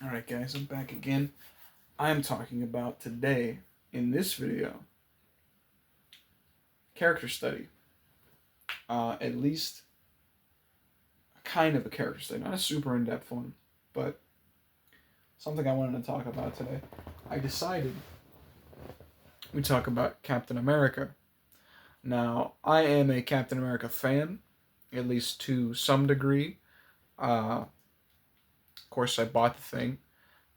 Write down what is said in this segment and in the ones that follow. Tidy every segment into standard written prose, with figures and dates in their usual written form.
Alright guys, I'm back again. I'm talking about today, in this video, character study. At least kind of a character study, not a super in-depth one, but something I wanted to talk about today. I decided we talk about Captain America. Now, I am a Captain America fan, at least to some degree. Of course, I bought the thing.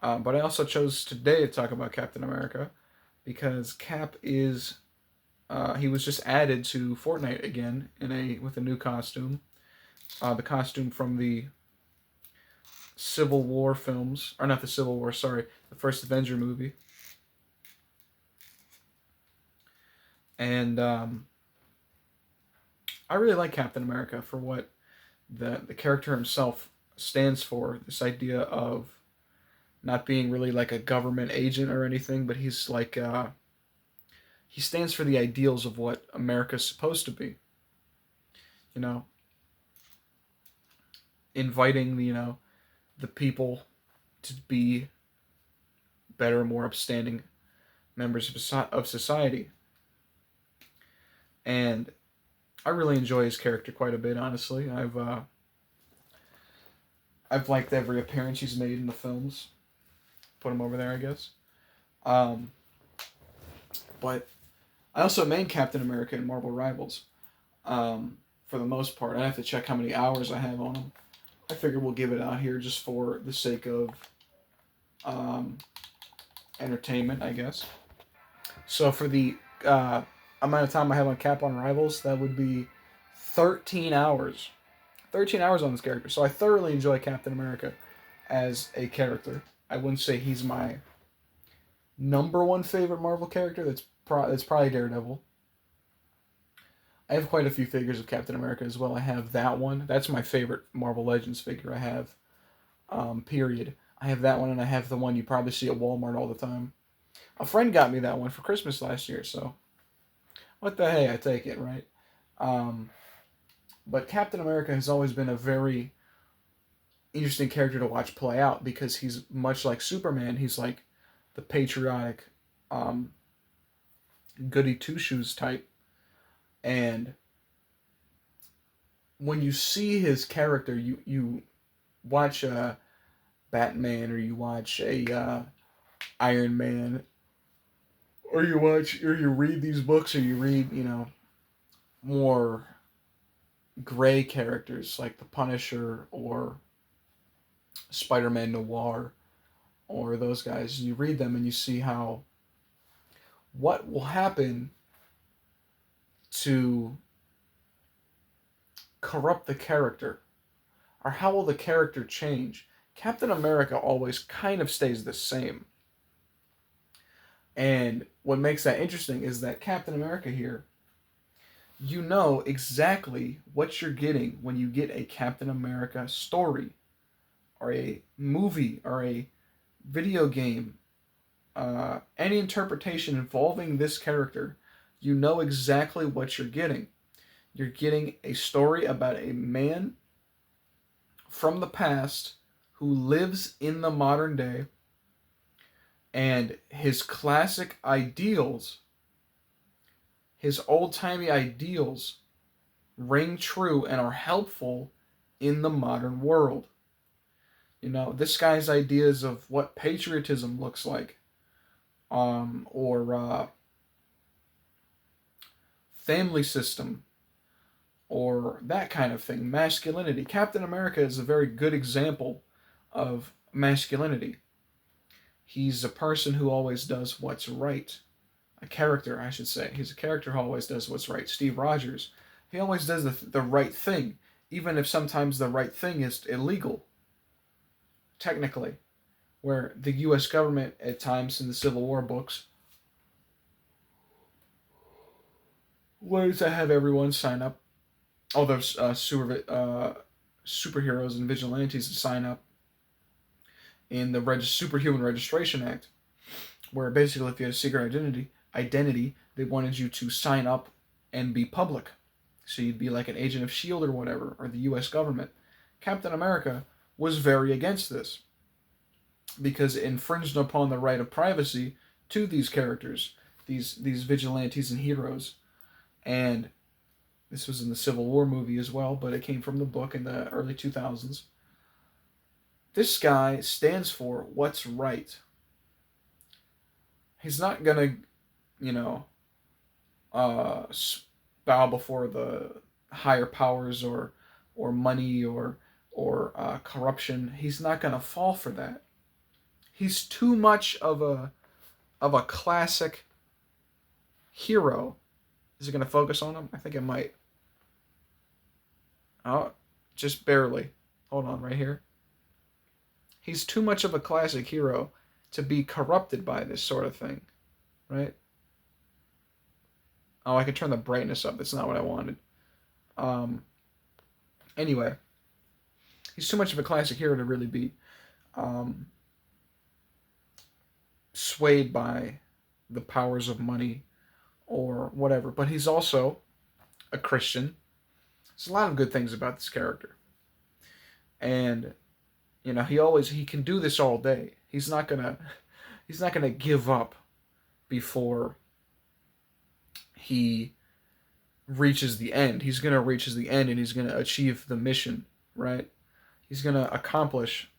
But I also chose today to talk about Captain America because Cap is he was just added to Fortnite again with a new costume. The costume from the Civil War films, or not the Civil War, sorry, the first Avenger movie. And I really like Captain America for what the character himself stands for. This idea of not being really like a government agent or anything, but he's like he stands for the ideals of what America's supposed to be. You know, inviting the people to be better, more upstanding members of society. And I really enjoy his character quite a bit. Honestly, I've liked every appearance he's made in the films. Put him over there, I guess. Um, but I also main Captain America in Marvel Rivals. For the most part, I have to check how many hours I have on him. I figure we'll give it out here just for the sake of um, entertainment, I guess. So for the amount of time I have on Cap on Rivals, that would be 13 hours. 13 hours on this character. So I thoroughly enjoy Captain America as a character. I wouldn't say he's my number one favorite Marvel character. That's probably Daredevil. I have quite a few figures of Captain America as well. I have that one. That's my favorite Marvel Legends figure I have. Period. I have that one, and I have the one you probably see at Walmart all the time. A friend got me that one for Christmas last year, so what the hey, I take it, right? Um, but Captain America has always been a very interesting character to watch play out because he's much like Superman. He's like the patriotic, um, goody two shoes type, and when you see his character, you watch a Batman or you watch a Iron Man or you read these books or you read more gray characters like the Punisher or Spider-Man Noir or those guys. You read them and you see how what will happen to corrupt the character or how will the character change. Captain America always kind of stays the same. And what makes that interesting is that Captain America here, you know exactly what you're getting when you get a Captain America story or a movie or a video game, any interpretation involving this character, you know exactly what you're getting. You're getting a story about a man from the past who lives in the modern day, and his classic ideals, his old timey ideals, ring true and are helpful in the modern world. This guy's ideas of what patriotism looks like, or family system, or that kind of thing, masculinity. Captain America is a very good example of masculinity. He's a person who always does what's right. A character, I should say. He's a character who always does what's right. Steve Rogers. He always does the right thing, even if sometimes the right thing is illegal, technically. Where the U.S. government, at times in the Civil War books, wanted to have everyone sign up, all those superheroes and vigilantes to sign up in the Superhuman Registration Act, where basically if you had a secret identity, they wanted you to sign up and be public. So you'd be like an agent of S.H.I.E.L.D. or whatever, or the U.S. government. Captain America was very against this. because it infringed upon the right of privacy to these characters, these vigilantes and heroes. And this was in the Civil War movie as well, but it came from the book in the early 2000s. This guy stands for what's right. He's not gonna, you know, uh, bow before the higher powers or money or corruption. He's not gonna fall for that. He's too much of a classic hero. Is it gonna focus on him? I think it might. Oh, just barely. Hold on, right here. He's too much of a classic hero to be corrupted by this sort of thing, right? Oh, I can turn the brightness up. That's not what I wanted. Um, anyway, he's too much of a classic hero to really be um, swayed by the powers of money or whatever. But he's also a Christian. There's a lot of good things about this character, and he can do this all day. He's not gonna give up before he reaches the end. He's gonna reach the end and he's gonna achieve the mission, right? He's gonna accomplish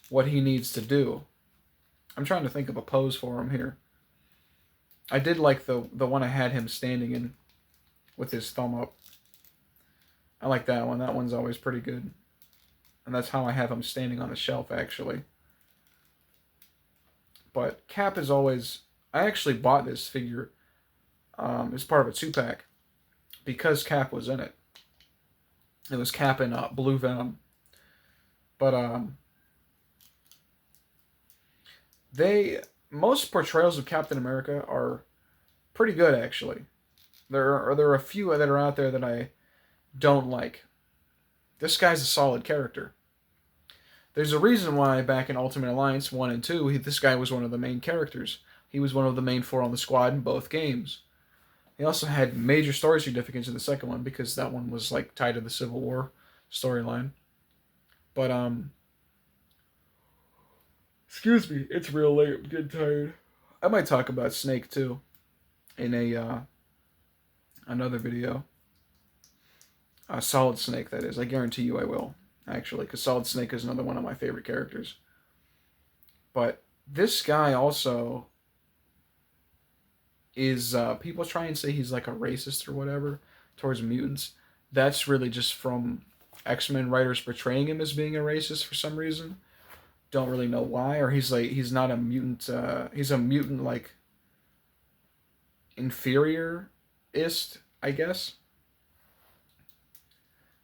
what he needs to do. I'm trying to think of a pose for him here. I did like the one I had him standing in with his thumb up. I like that one. That one's always pretty good. And that's how I have him standing on the shelf, actually. But Cap is always... I actually bought this figure as part of a 2-pack because Cap was in it. It was Cap and Blue Venom. But most portrayals of Captain America are pretty good, actually. There are a few that are out there that I don't like. This guy's a solid character. There's a reason why back in Ultimate Alliance 1 and 2, this guy was one of the main characters. He was one of the main 4 on the squad in both games. He also had major story significance in the second one because that one was like tied to the Civil War storyline. But excuse me, it's real late. I'm getting tired. I might talk about Snake too in a another video. Solid Snake, that is. I guarantee you I will, actually, because Solid Snake is another one of my favorite characters. But this guy also is, people try and say he's like a racist or whatever towards mutants. That's really just from X-Men writers portraying him as being a racist for some reason. Don't really know why. Or he's not a mutant, he's a mutant like inferiorist, I guess.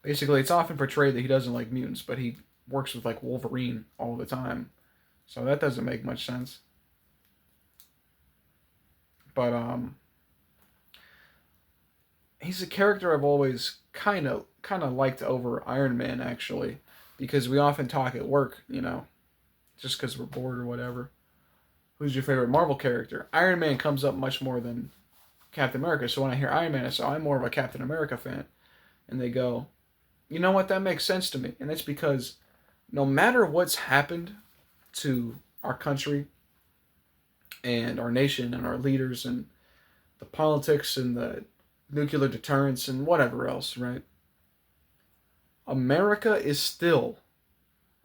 Basically, it's often portrayed that he doesn't like mutants, but he works with like Wolverine all the time. So that doesn't make much sense. But he's a character I've always kind of liked over Iron Man, actually, because we often talk at work, just because we're bored or whatever. Who's your favorite Marvel character? Iron Man comes up much more than Captain America. So when I hear Iron Man, I say, I'm more of a Captain America fan. And they go, you know what, that makes sense to me. And that's because no matter what's happened to our country and our nation and our leaders and the politics and the nuclear deterrence and whatever else, right? America is still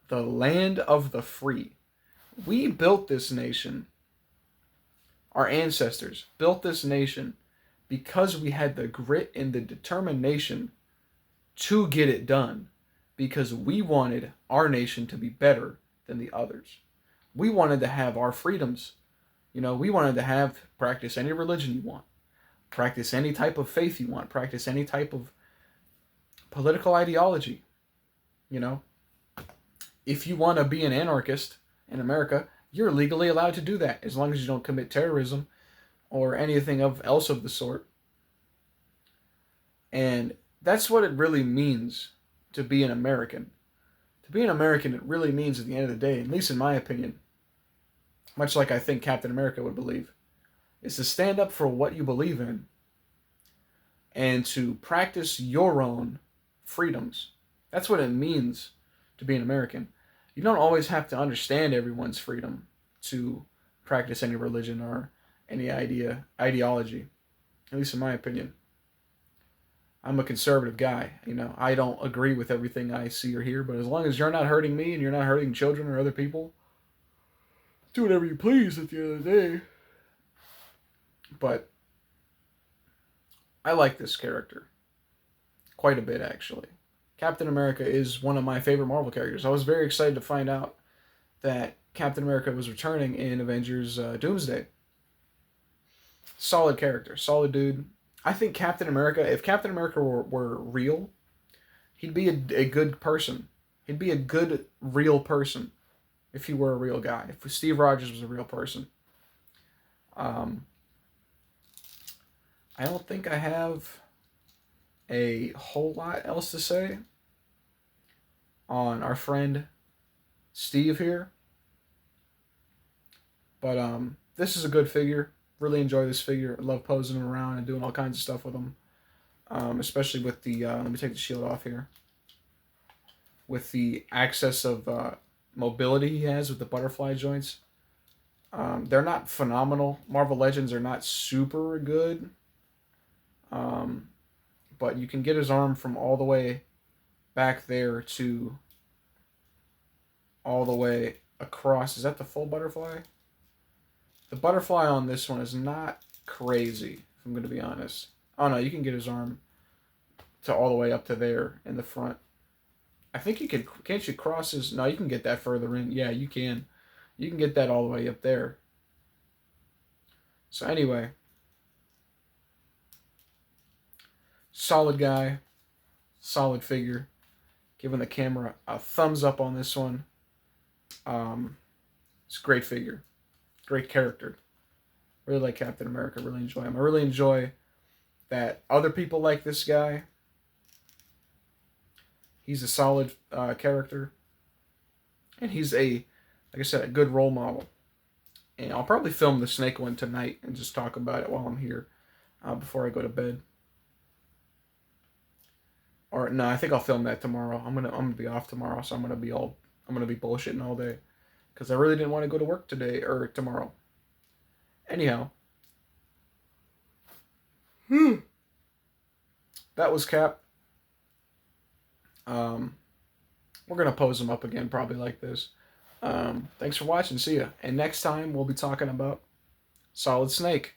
the land of the free. We built this nation. Our ancestors built this nation because we had the grit and the determination to get it done, because we wanted our nation to be better than the others. We wanted to have our freedoms. We wanted to practice any religion you want, practice any type of faith you want, practice any type of political ideology. If you want to be an anarchist in America, you're legally allowed to do that as long as you don't commit terrorism or anything else of the sort. And that's what it really means to be an American. To be an American, it really means at the end of the day, at least in my opinion, much like I think Captain America would believe, is to stand up for what you believe in and to practice your own freedoms. That's what it means to be an American. You don't always have to understand everyone's freedom to practice any religion or any ideology. At least in my opinion. I'm a conservative guy. I don't agree with everything I see or hear, but as long as you're not hurting me and you're not hurting children or other people, do whatever you please at the end of the day. But I like this character quite a bit, actually. Captain America is one of my favorite Marvel characters. I was very excited to find out that Captain America was returning in Avengers Doomsday. Solid character, solid dude. I think Captain America, if Captain America were real, he'd be a good person. He'd be a good, real person if he were a real guy. If Steve Rogers was a real person. I don't think I have a whole lot else to say on our friend Steve here. But this is a good figure. Really enjoy this figure. I love posing him around and doing all kinds of stuff with him. Especially with the, let me take the shield off here. With the access of mobility he has with the butterfly joints. They're not phenomenal. Marvel Legends are not super good. But you can get his arm from all the way back there to all the way across. Is that the full butterfly? The butterfly on this one is not crazy, if I'm going to be honest. Oh no, you can get his arm to all the way up to there in the front. I think you can, can't you cross his, no, you can get that further in. Yeah, you can. You can get that all the way up there. So anyway, solid guy, solid figure. Giving the camera a thumbs up on this one. It's a great figure. Great character. Really like Captain America. Really enjoy him. I really enjoy that other people like this guy. He's a solid character. And he's like I said, a good role model. And I'll probably film the Snake one tonight and just talk about it while I'm here before I go to bed. Or no, I think I'll film that tomorrow. I'm gonna be off tomorrow, so I'm gonna be bullshitting all day, because I really didn't want to go to work today or tomorrow. Anyhow, that was Cap. We're gonna pose him up again, probably like this. Thanks for watching. See ya. And next time we'll be talking about Solid Snake.